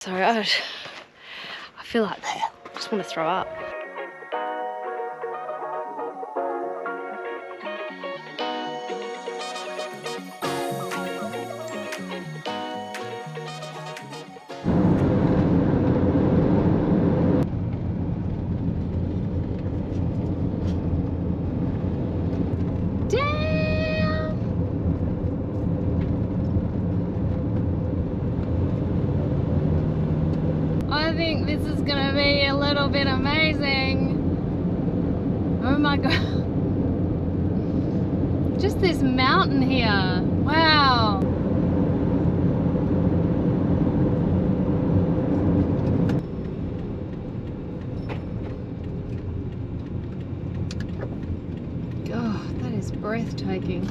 Sorry, I feel like I just want to throw up. I think this is gonna be a little bit amazing. Oh my god. Just this mountain here. Wow. Oh, that is breathtaking.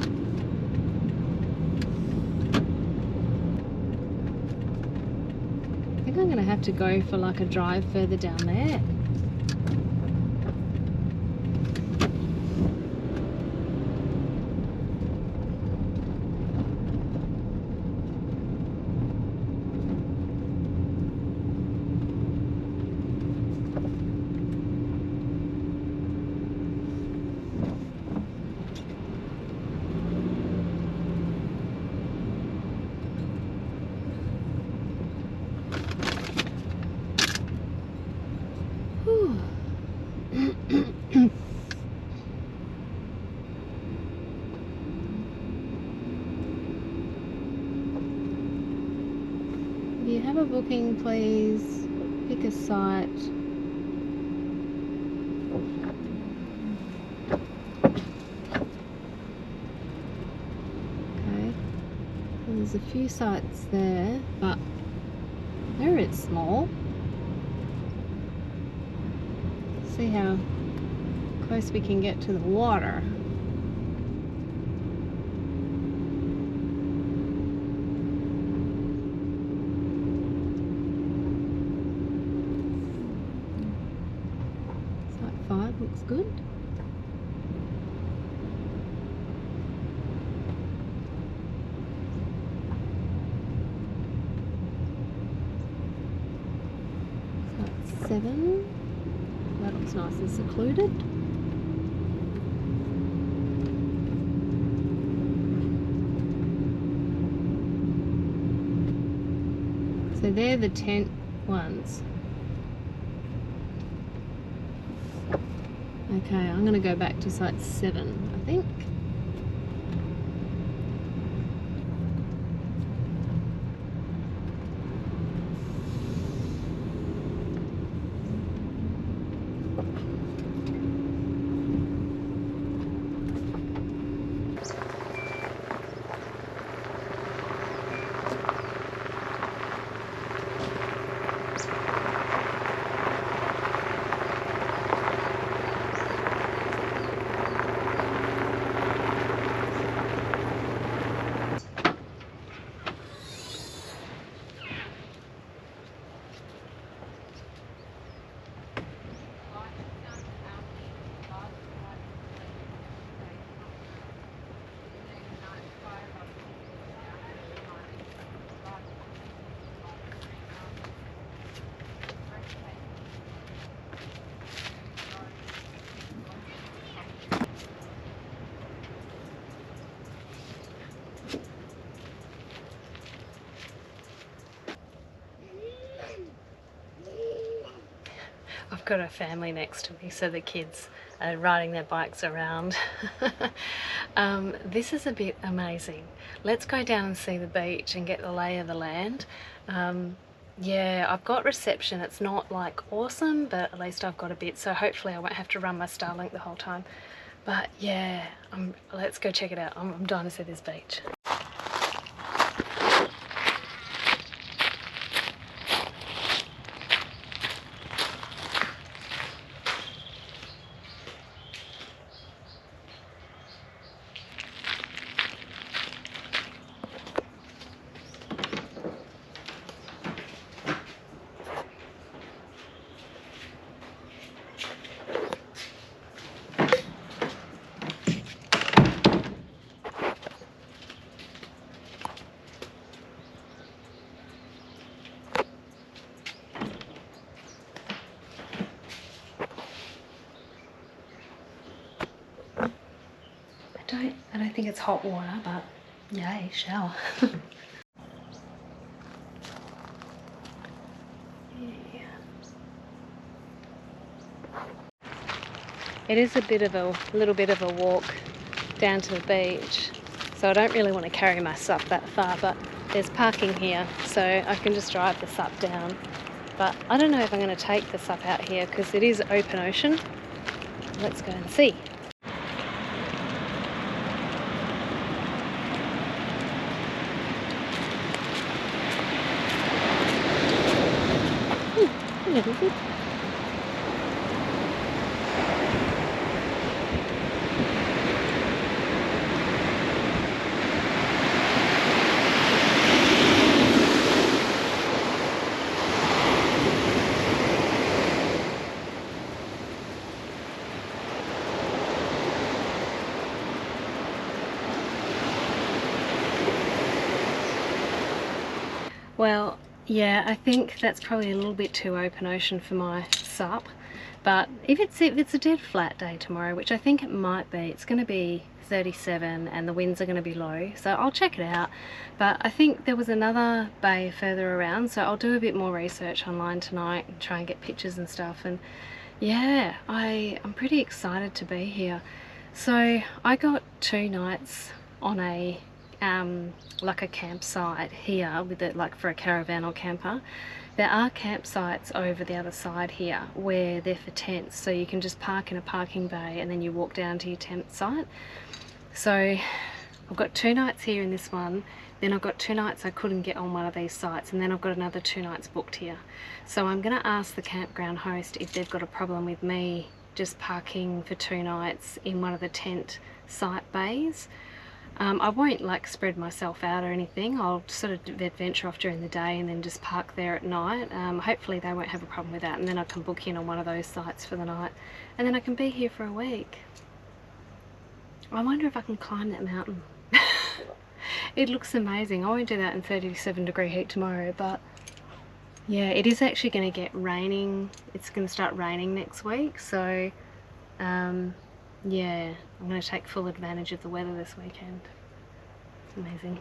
I think I'm gonna have to go for like a drive further down there. If you have a booking, please pick a site. Okay, well, there's a few sites there, but they're a bit small. See how close we can get to the water. Site 5 looks good. Site 7. That looks nice and secluded. So they're the tent ones. Okay, I'm going to go back to site 7, I think. I've got a family next to me, so the kids are riding their bikes around. This is a bit amazing. Let's go down and see the beach and get the lay of the land. Yeah, I've got reception. It's not like awesome, but at least I've got a bit, so hopefully I won't have to run my STARLINK the whole time. But yeah, let's go check it out. I'm dying to see this beach. don't think it's hot water, but yay, shower. Yeah. It is a little bit of a walk down to the beach, so I don't really want to carry my sup that far, but there's parking here, so I can just drive the sup down. But I don't know if I'm going to take the sup out here because it is open ocean. Let's go and see. Hello. Well, yeah, I think that's probably a little bit too open ocean for my sup, but if it's a dead flat day tomorrow, which I think it might be, it's going to be 37 and the winds are going to be low, so I'll check it out. But I think there was another bay further around, so I'll do a bit more research online tonight and try and get pictures and stuff. And yeah, I'm pretty excited to be here. So I got 2 nights on a like a campsite here with it, like for a caravan or camper. There are campsites over the other side here where they're for tents, so you can just park in a parking bay and then you walk down to your tent site. So I've got 2 nights here in this one, then I've got 2 nights I couldn't get on one of these sites, and then I've got another 2 nights booked here. So I'm going to ask the campground host if they've got a problem with me just parking for 2 nights in one of the tent site bays. I won't like spread myself out or anything. I'll sort of venture off during the day and then just park there at night. Hopefully they won't have a problem with that, and then I can book in on one of those sites for the night, and then I can be here for a week. I wonder if I can climb that mountain. It looks amazing. I won't do that in 37-degree heat tomorrow, but yeah, it is actually going to get raining. It's going to start raining next week, so yeah, I'm going to take full advantage of the weather this weekend. It's amazing.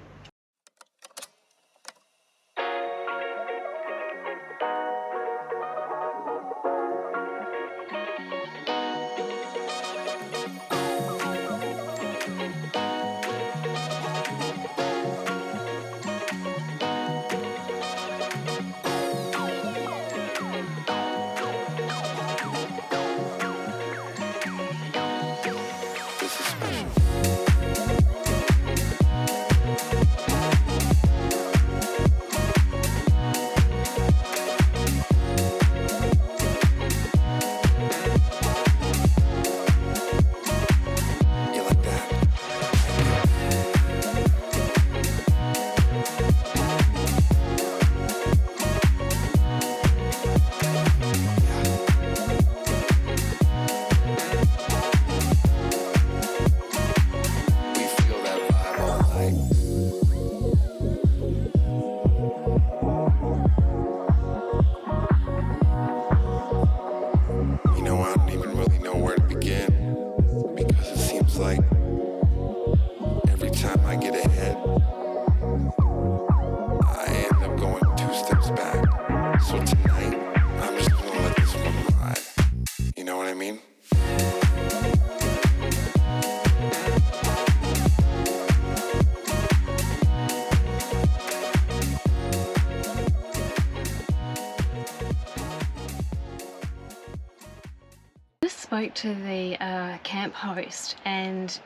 Spoke to the camp host, and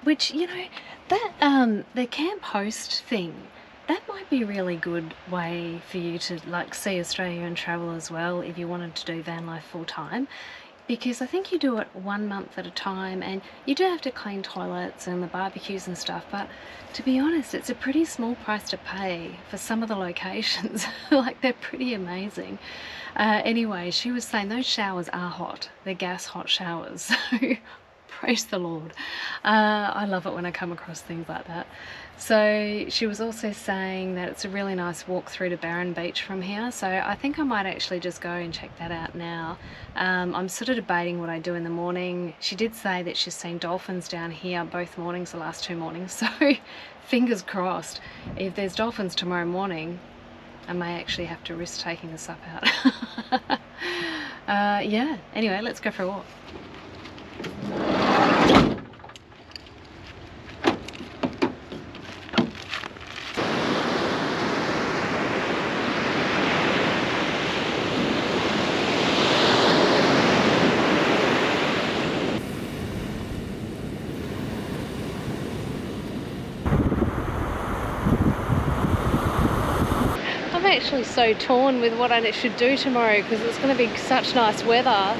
which, you know, that the camp host thing, that might be a really good way for you to like see Australia and travel as well if you wanted to do van life full time, because I think you do it 1 month at a time, and you do have to clean toilets and the barbecues and stuff, but to be honest, it's a pretty small price to pay for some of the locations. Like, they're pretty amazing. Anyway, she was saying those showers are hot. They're gas hot showers, so Praise the Lord. I love it when I come across things like that. So she was also saying that it's a really nice walk through to Barren Beach from here, so I think I might actually just go and check that out now. I'm sort of debating what I do in the morning. She did say that she's seen dolphins down here both mornings, the last 2 mornings, so fingers crossed. If there's dolphins tomorrow morning, I may actually have to risk taking the sup out. Yeah, anyway, let's go for a walk. I'm actually so torn with what I should do tomorrow because it's going to be such nice weather.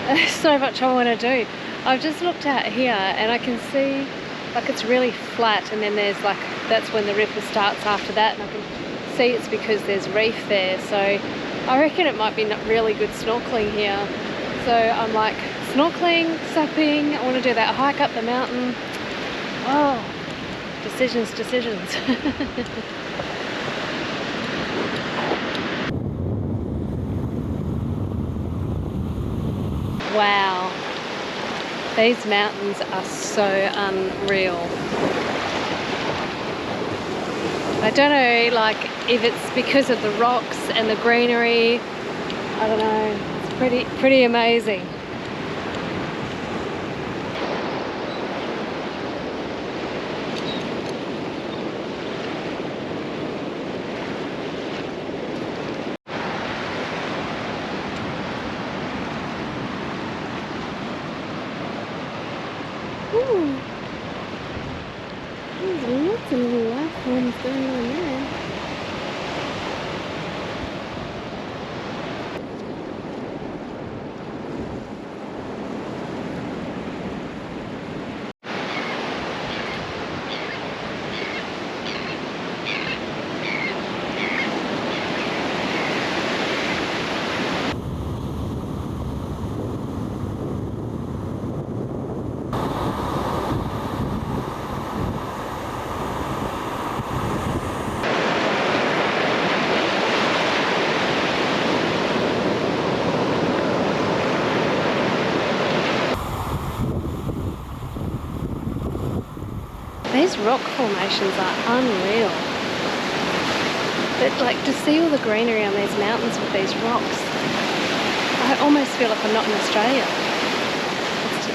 There's so much I want to do. I've just looked out here and I can see like it's really flat, and then there's like, that's when the river starts after that, and I can see it's because there's reef there, so I reckon it might be not really good snorkeling here. So I'm like, snorkeling, supping, I want to do that hike up the mountain. Oh, decisions. Wow, these mountains are so unreal. I don't know, like, if it's because of the rocks and the greenery. I don't know, it's pretty amazing. Ooh. There's lots of little life forms going on there. These rock formations are unreal. But like, to see all the greenery on these mountains with these rocks, I almost feel like I'm not in Australia.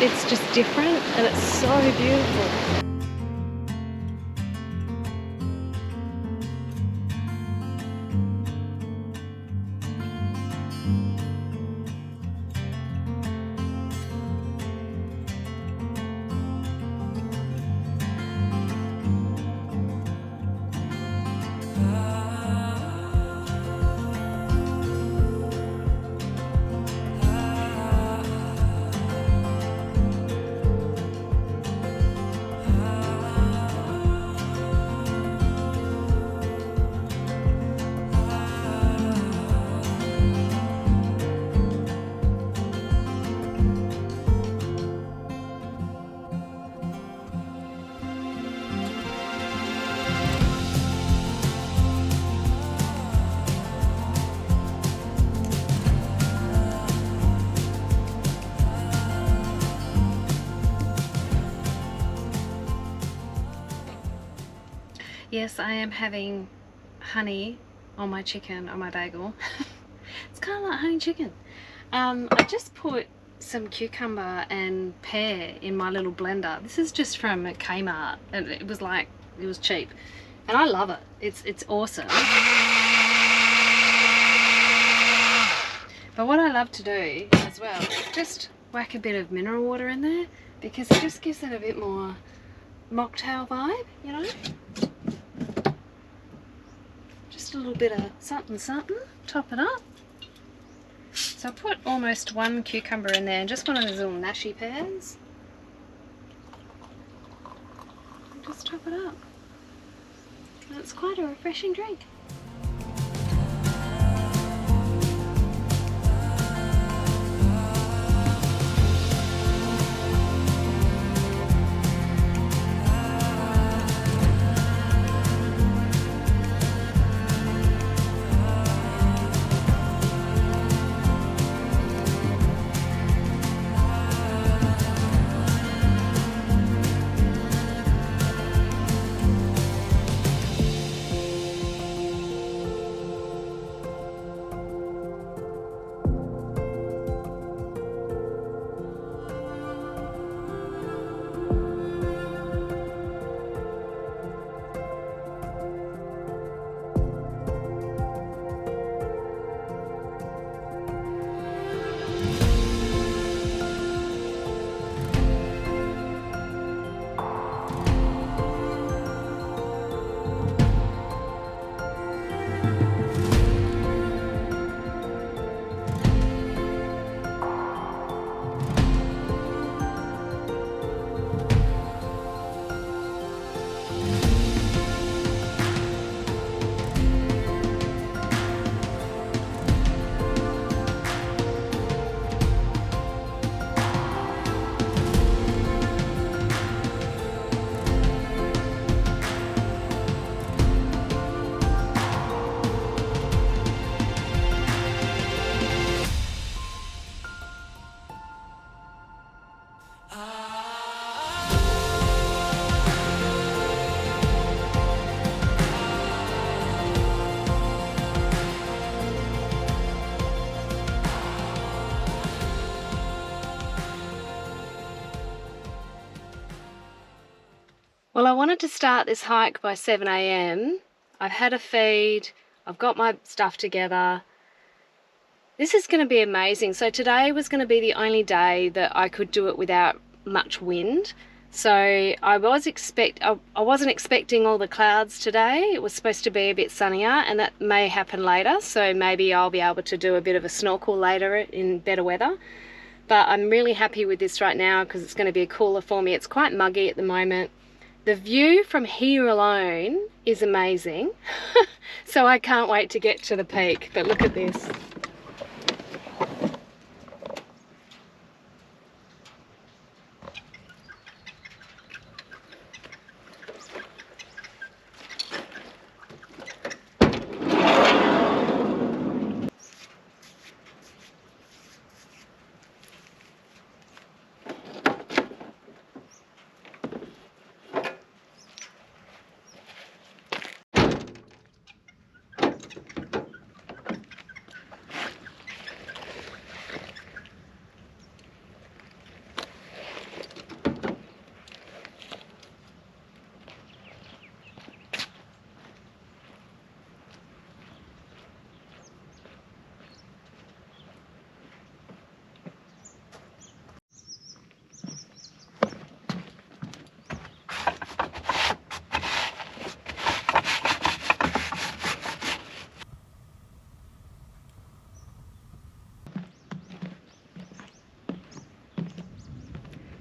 It's just different and it's so beautiful. Yes, I am having honey on my chicken, on my bagel. It's kind of like honey chicken. I just put some cucumber and pear in my little blender. This is just from Kmart, and it was cheap, and I love it. It's awesome. But what I love to do as well is just whack a bit of mineral water in there, because it just gives it a bit more mocktail vibe, you know. Just a little bit of something, top it up. So I put almost 1 cucumber in there and just one of those little nashy pears. And just top it up. And it's quite a refreshing drink. Well, I wanted to start this hike by 7 a.m. I've had a feed, I've got my stuff together. This is going to be amazing. So today was going to be the only day that I could do it without much wind. So I wasn't expecting all the clouds today. It was supposed to be a bit sunnier, and that may happen later. So maybe I'll be able to do a bit of a snorkel later in better weather. But I'm really happy with this right now because it's going to be cooler for me. It's quite muggy at the moment. The view from here alone is amazing. So I can't wait to get to the peak. But look at this.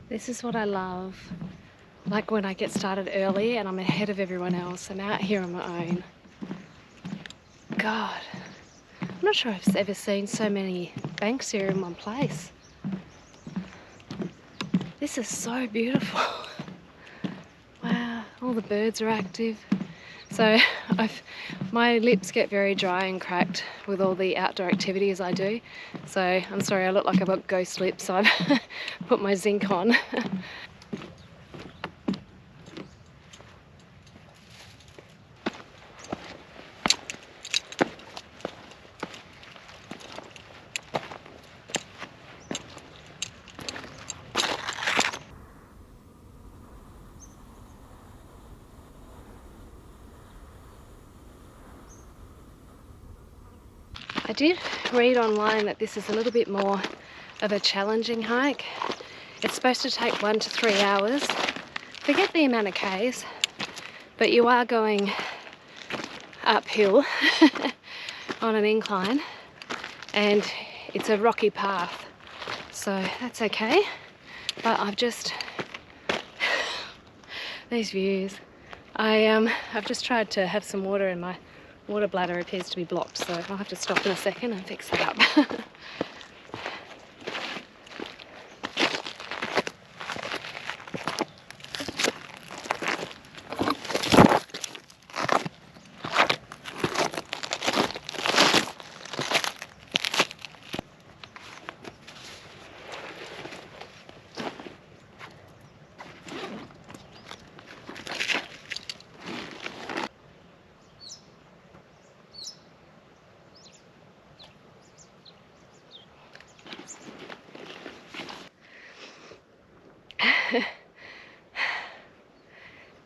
This is what I love, like when I get started early and I'm ahead of everyone else. I'm out here on my own. God, I'm not sure I've ever seen so many banks here in one place. This is so beautiful. Wow, all the birds are active. So my lips get very dry and cracked with all the outdoor activities I do. So I'm sorry, I look like I've got ghost lips, so I've put my zinc on. I did read online that this is a little bit more of a challenging hike. It's supposed to take 1 to 3 hours. Forget the amount of Ks, but you are going uphill on an incline, and it's a rocky path, so that's okay. But I've just these views. I've just tried to have some water, and my water bladder appears to be blocked, so I'll have to stop in a second and fix that up.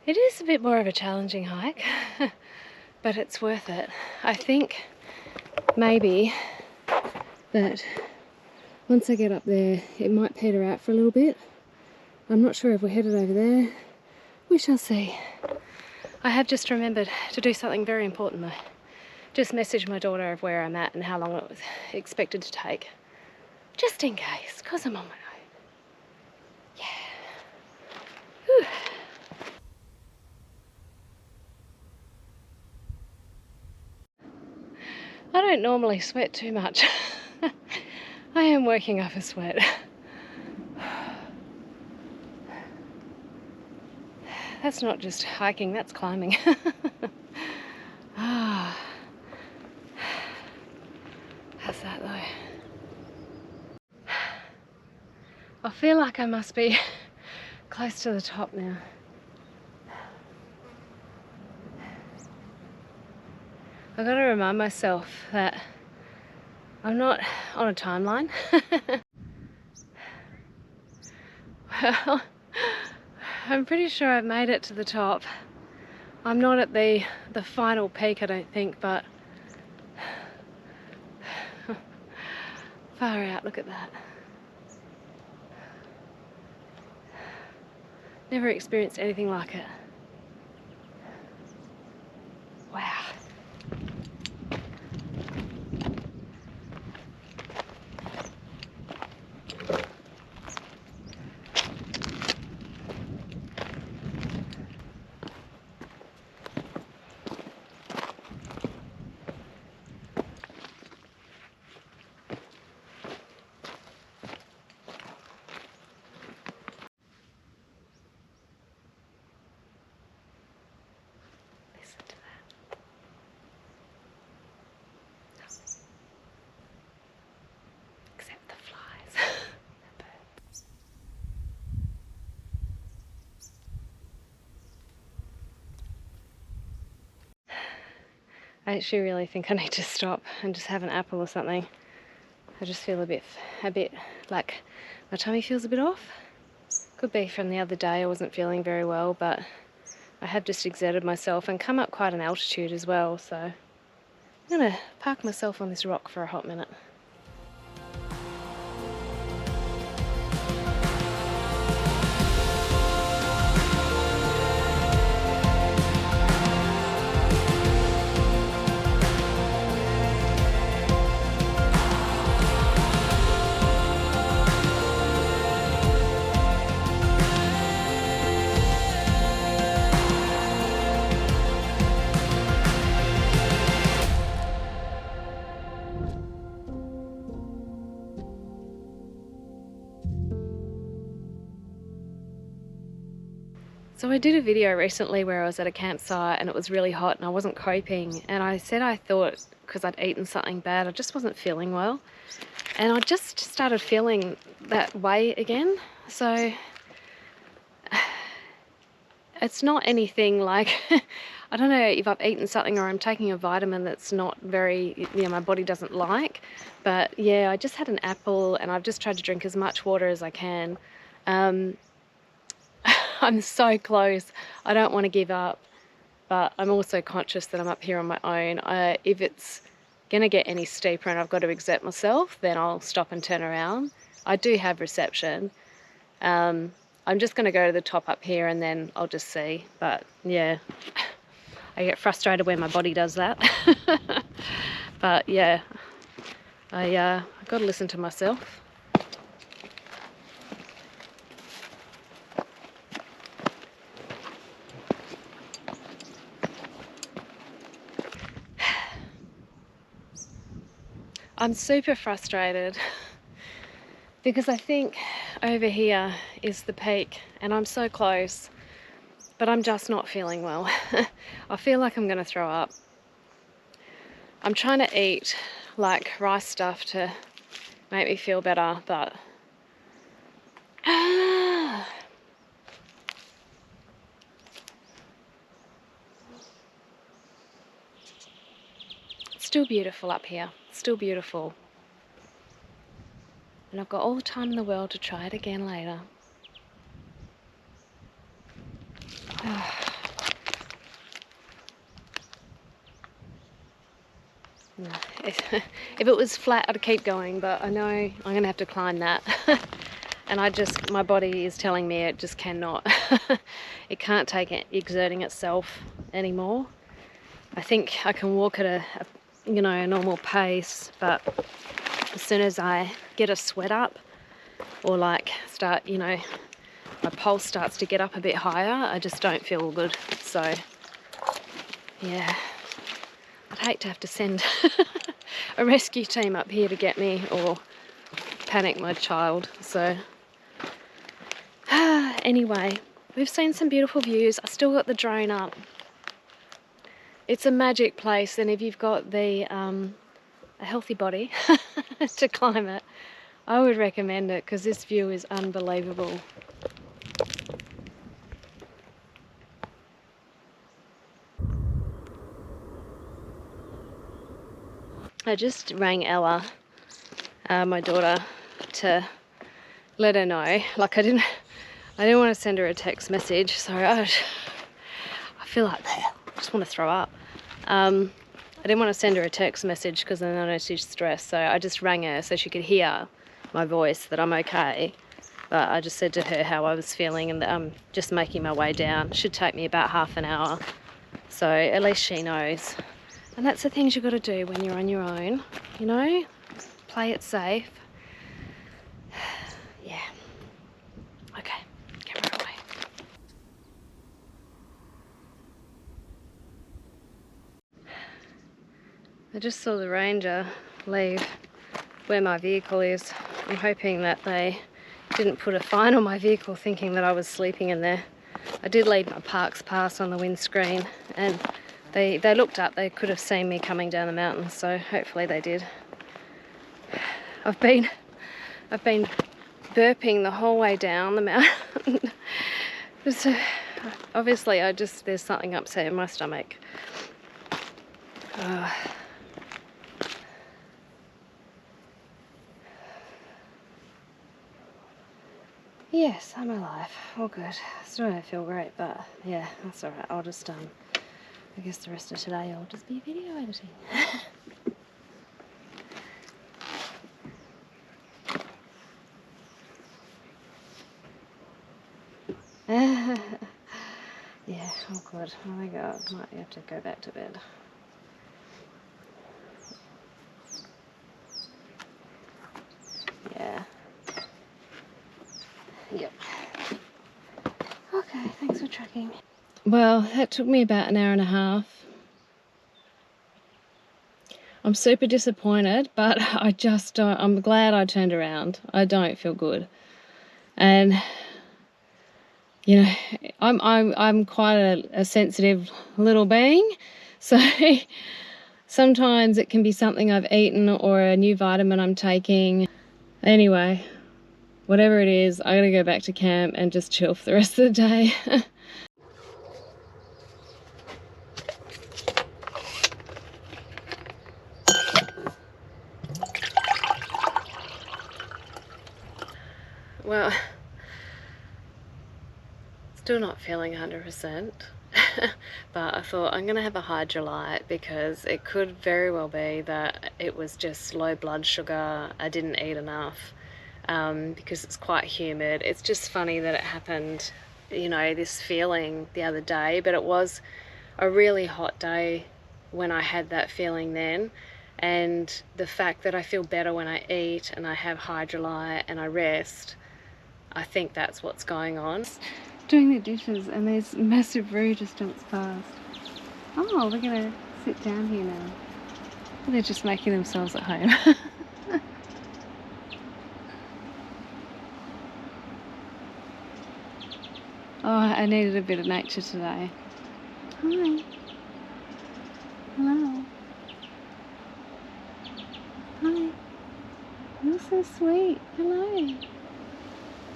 It is a bit more of a challenging hike, but it's worth it. I think maybe that once I get up there, it might peter out for a little bit. I'm not sure if we're headed over there. We shall see. I have just remembered to do something very important though. Just message my daughter of where I'm at and how long it was expected to take. Just in case, because I'm on my own. Yeah. Whew. I don't normally sweat too much. I am working up a sweat. That's not just hiking, that's climbing. Ah, how's that though? I feel like I must be close to the top now. I've got to remind myself that I'm not on a timeline. Well, I'm pretty sure I've made it to the top. I'm not at the final peak, I don't think, but far out, look at that. Never experienced anything like it. Wow. Listen to that. Except the flies. The birds. I actually really think I need to stop and just have an apple or something. I just feel a bit like my tummy feels a bit off. Could be from the other day, I wasn't feeling very well, but I have just exerted myself and come up quite an altitude as well, so I'm gonna park myself on this rock for a hot minute. So I did a video recently where I was at a campsite and it was really hot and I wasn't coping, and I said I thought because I'd eaten something bad I just wasn't feeling well, and I just started feeling that way again. So it's not anything like I don't know if I've eaten something or I'm taking a vitamin that's not very, you know, my body doesn't like, but yeah, I just had an apple and I've just tried to drink as much water as I can. I'm so close. I don't want to give up, but I'm also conscious that I'm up here on my own. If it's going to get any steeper and I've got to exert myself, then I'll stop and turn around. I do have reception. I'm just going to go to the top up here and then I'll just see. But yeah, I get frustrated when my body does that. But yeah, I've got to listen to myself. I'm super frustrated because I think over here is the peak and I'm so close, but I'm just not feeling well. I feel like I'm going to throw up. I'm trying to eat like rice stuff to make me feel better, but it's still beautiful up here. Still beautiful, and I've got all the time in the world to try it again later. If it was flat I'd keep going, but I know I'm gonna have to climb that. And my body is telling me it just cannot. It can't take it exerting itself anymore. I think I can walk at a normal pace, but as soon as I get a sweat up or like start, my pulse starts to get up a bit higher, I just don't feel good. So yeah, I'd hate to have to send a rescue team up here to get me or panic my child. So anyway, we've seen some beautiful views. I still got the drone up. It's a magic place, and if you've got a healthy body to climb it, I would recommend it because this view is unbelievable. I just rang Ella, my daughter, to let her know. Like I I didn't want to send her a text message, so I feel like I just want to throw up. I didn't want to send her a text message because then I know she's stressed, so I just rang her so she could hear my voice, that I'm okay. But I just said to her how I was feeling and that I'm just making my way down. It should take me about half an hour, so at least she knows. And that's the things you've got to do when you're on your own, you know? Play it safe. Yeah. Okay, camera away. I just saw the ranger leave where my vehicle is. I'm hoping that they didn't put a fine on my vehicle thinking that I was sleeping in there. I did leave my parks pass on the windscreen, and they looked up. They could have seen me coming down the mountain, so hopefully they did. I've been burping the whole way down the mountain. So, obviously there's something upset in my stomach. Yes, I'm alive. All good. Still don't feel great, but yeah, that's alright. I'll just I guess the rest of today I'll just be video editing. Yeah, all good. Oh my god, might have to go back to bed. Yeah. Yep. Okay, thanks for tracking. Well, that took me about an hour and a half. I'm super disappointed, but I just don't, I'm glad I turned around. I don't feel good. And you know, I'm quite a sensitive little being, so sometimes it can be something I've eaten or a new vitamin I'm taking. Anyway, whatever it is, I gotta go back to camp and just chill for the rest of the day. Well, still not feeling 100%, but I thought I'm gonna have a hydrolyte because it could very well be that it was just low blood sugar. I didn't eat enough because it's quite humid. It's just funny that it happened, you know, this feeling the other day, but it was a really hot day when I had that feeling then. And the fact that I feel better when I eat and I have hydrolyte and I rest, I think that's what's going on. Doing the dishes and there's massive roo just jumps past. Oh, we're gonna sit down here now. They're just making themselves at home. Oh, I needed a bit of nature today. Hi. Hello. Hi. You're so sweet. Hello.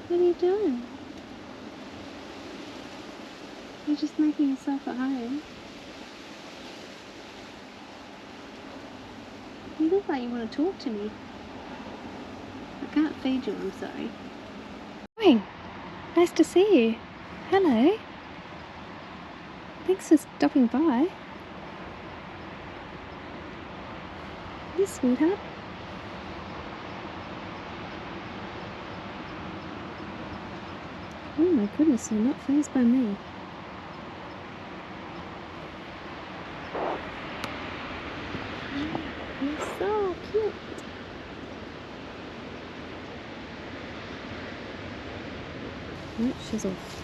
What are you doing? You're just making yourself at home. You look like you want to talk to me. I can't feed you, I'm sorry. Hi. Nice to see you. Hello. Thanks for stopping by. Yes, sweetheart. Oh my goodness, you're not fazed by me. You're so cute. Oh, she's off.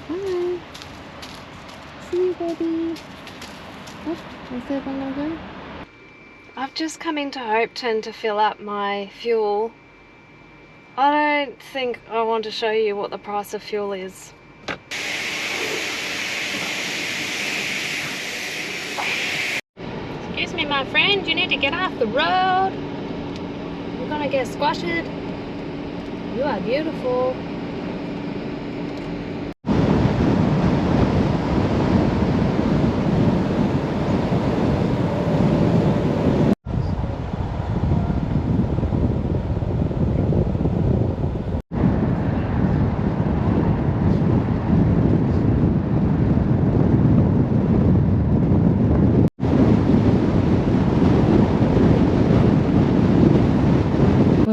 Hi. See you, baby. Oh, is there one gonna go? I've just come into Hopetoun to fill up my fuel. I don't think I want to show you what the price of fuel is. Excuse me, my friend, you need to get off the road. You're gonna get squashed. You are beautiful.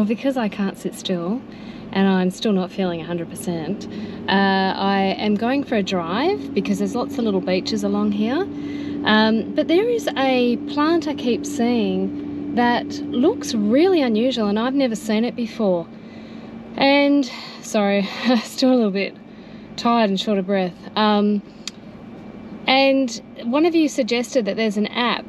well, because I can't sit still and I'm still not feeling 100%, I am going for a drive because there's lots of little beaches along here. But there is a plant I keep seeing that looks really unusual and I've never seen it before. And, sorry, still a little bit tired and short of breath. And one of you suggested that there's an app,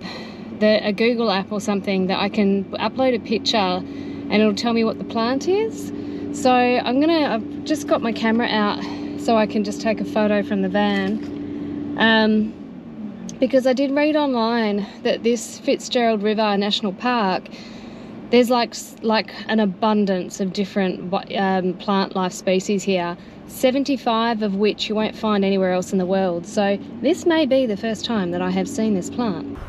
a Google app or something, that I can upload a picture and it'll tell me what the plant is. So I've just got my camera out so I can just take a photo from the van. Because I did read online that this Fitzgerald River National Park, there's like an abundance of different plant life species here, 75 of which you won't find anywhere else in the world. So this may be the first time that I have seen this plant.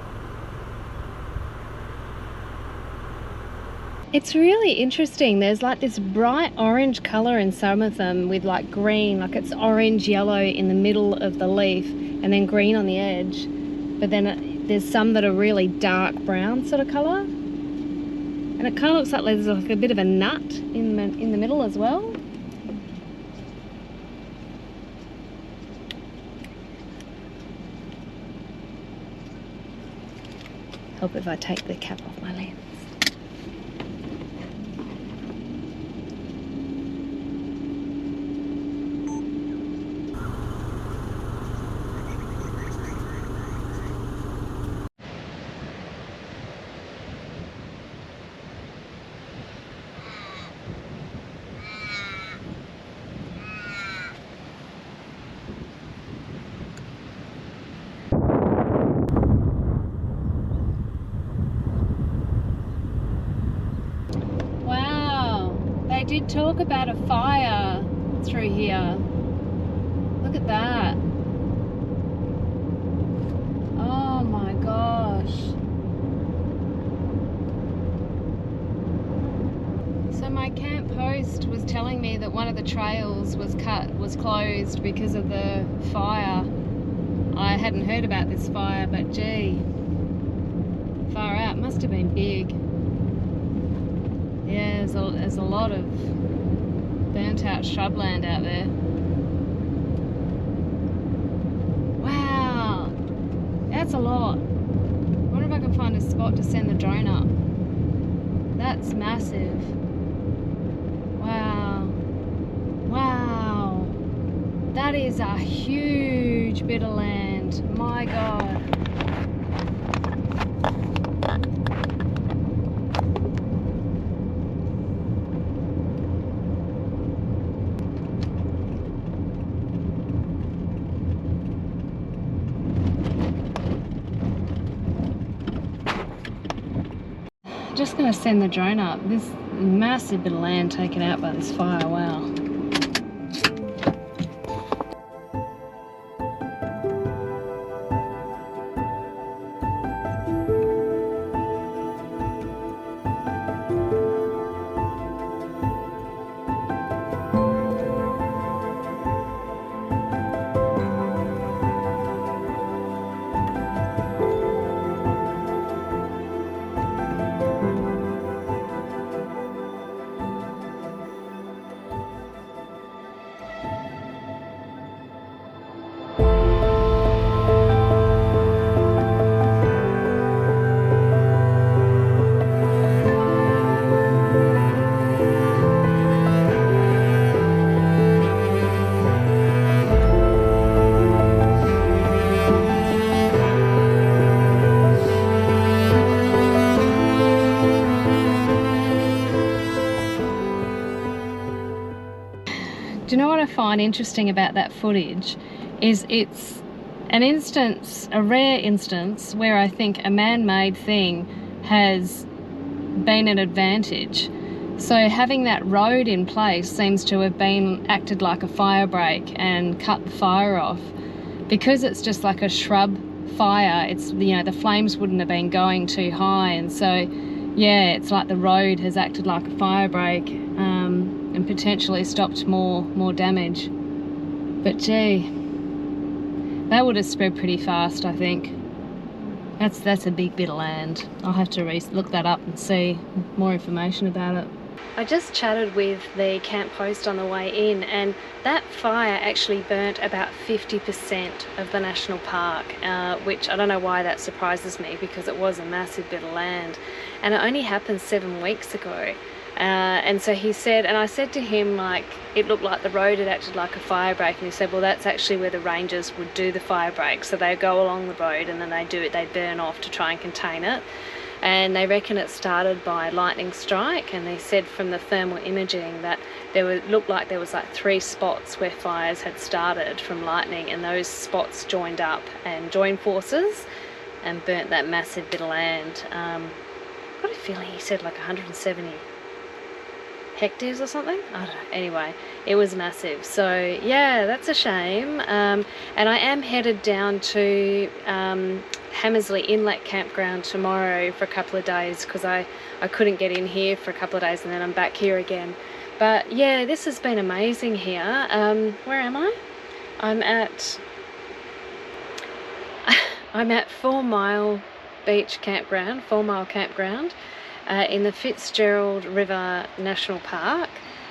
It's really interesting. There's like this bright orange colour in some of them with like green, like it's orange yellow in the middle of the leaf and then green on the edge. But then there's some that are really dark brown sort of colour. And it kind of looks like there's like a bit of a nut in the middle as well. Help if I take the cap off my lens. They did talk about a fire through here. Look at that. Oh my gosh. So my camp host was telling me that one of the trails was closed because of the fire. I hadn't heard about this fire, but gee, far out, must have been big. Yeah, there's a lot of burnt out shrubland out there. Wow, that's a lot. I wonder if I can find a spot to send the drone up. That's massive. Wow. Wow. That is a huge bit of land. My God. Just going to send the drone up. This massive bit of land taken out by this fire. Wow. Do you know what I find interesting about that footage is it's a rare instance where I think a man-made thing has been an advantage. So having that road in place seems to have acted like a fire break and cut the fire off. Because it's just like a shrub fire, it's, you know, the flames wouldn't have been going too high, and so yeah, it's like the road has acted like a fire break and potentially stopped more damage. But gee, that would have spread pretty fast, I think. That's a big bit of land. I'll have to look that up and see more information about it. I just chatted with the camp host on the way in, and that fire actually burnt about 50% of the national park, which I don't know why that surprises me, because it was a massive bit of land, and it only happened 7 weeks ago. And so he said, and I said to him, like, it looked like the road had acted like a fire break, and he said, well, that's actually where the rangers would do the fire break. So they go along the road and then they burn off to try and contain it. And they reckon it started by lightning strike, and they said from the thermal imaging that looked like there was like 3 spots where fires had started from lightning, and those spots joined up and joined forces and burnt that massive bit of land. I've got a feeling he said like 170 hectares or something, I don't know. Anyway, it was massive. So yeah, that's a shame. And I am headed down to Hammersley Inlet Campground tomorrow for a couple of days, because I couldn't get in here for a couple of days, and then I'm back here again. But yeah, this has been amazing here. Where am I? I'm at Four Mile Campground, in the Fitzgerald River National Park,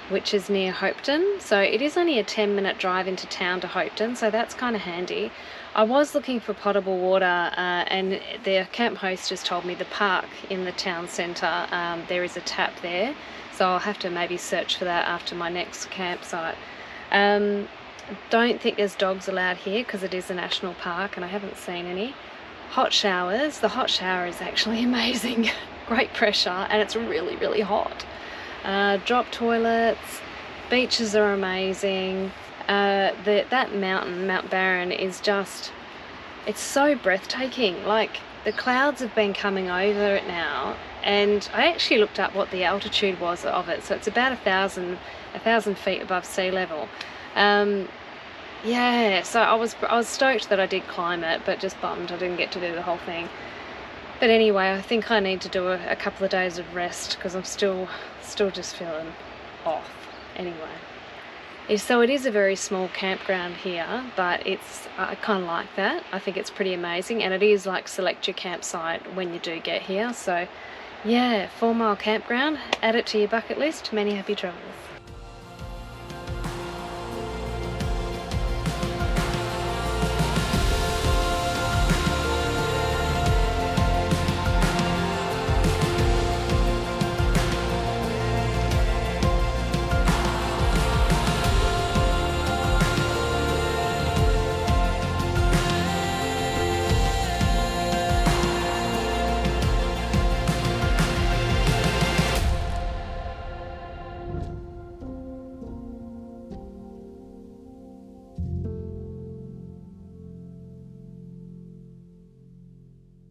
which is near Hopetoun. So it is only a 10-minute drive into town to Hopetoun, so that's kind of handy. I was looking for potable water, and the camp host just told me the park in the town centre, there is a tap there, so I'll have to maybe search for that after my next campsite. Don't think there's dogs allowed here because it is a national park, and I haven't seen any. Hot showers. The hot shower is actually amazing. Great pressure, and it's really, really hot. Drop toilets, beaches are amazing. That mountain, Mount Barren, is just, it's so breathtaking. Like, the clouds have been coming over it now, and I actually looked up what the altitude was of it, so it's about 1,000 feet above sea level. Yeah, so I was stoked that I did climb it, but just bummed I didn't get to do the whole thing. But anyway, I think I need to do a couple of days of rest, because I'm still just feeling off. Anyway, so it is a very small campground here, but I kind of like that. I think it's pretty amazing, and it is like select your campsite when you do get here. So yeah, 4 Mile Campground, add it to your bucket list. Many happy travels.